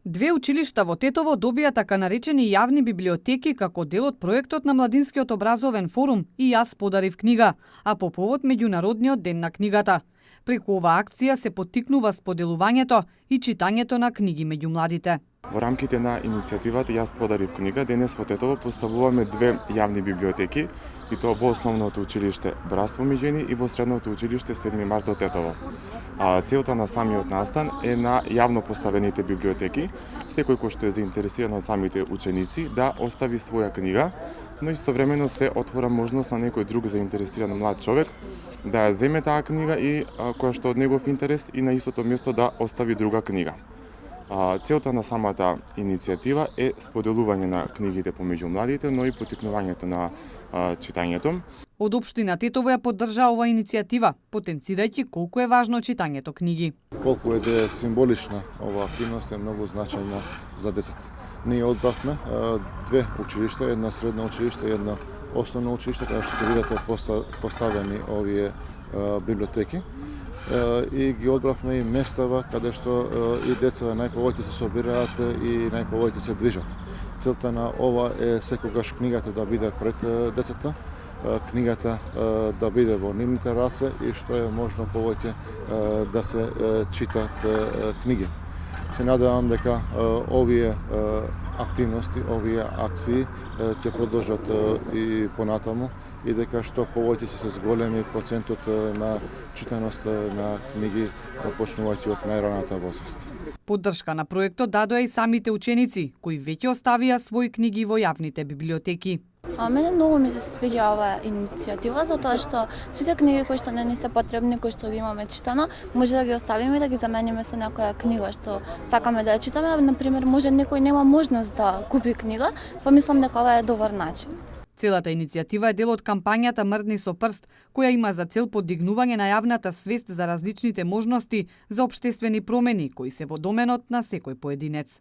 Две училишта во Тетово добија така наречени јавни библиотеки како дел од проектот на Младинскиот образовен форум и јас подарив книга, а по повод меѓународниот ден на книгата. Преку оваа акција се поттикнува споделувањето и читањето на книги меѓу младите. Во рамките на иницијативата Јас подарив книга, денес во Тетово поставуваме две јавни библиотеки, и тоа во основното училиште Братство Миѓени и во средното училиште 7 март од Тетово. Целта на самиот настан е на јавно поставените библиотеки, секој кој што е заинтересиран од самите ученици да остави своја книга, но истовремено се отвора можност на некој друг заинтересиран млад човек да ја земе таа книга и која што од негов интерес и на истото место да остави друга книга. Целта на самата иницијатива е споделување на книгите помеѓу младите, но и поттикнувањето на читањето. Од општина Тетово ја поддржа оваа иницијатива, потенцирајќи колку е важно читањето книги. Колку е символична оваа активност е многу значајна за децата. Ние одбравме две училишта, една средно училиште и една основно училиште, каде што ќе бидат поставени овие библиотеки. И ги одбравме и местава каде што и децата најповеќе се собираат и најповеќе се движат. Целта на ова е секогаш книгата да биде пред децата, книгата да биде во нивните раце и што е можно повеќе да се читат книги. Се надевам дека овие активности, овие акции ќе продолжат и понатаму и дека што повеќе се зголеми процентот на читаност на книги почнувајќи од најраната возраст. Поддршка на проектот дадоа и самите ученици, кои веќе оставија своји книги во јавните библиотеки. Мене многу ми се свиѓа оваа иницијатива, затоа што сите книги кои што не ни се потребни, кои што ги имаме читано, може да ги оставиме и да ги замениме со некоја книга што сакаме да ја читаме. Например, може некој нема можност да купи книга, па мислам дека ова е добар начин. Целата иницијатива е дел од кампањата Мрдни со прст, која има за цел подигнување на јавната свест за различните можности за општествени промени кои се во доменот на секој поединец.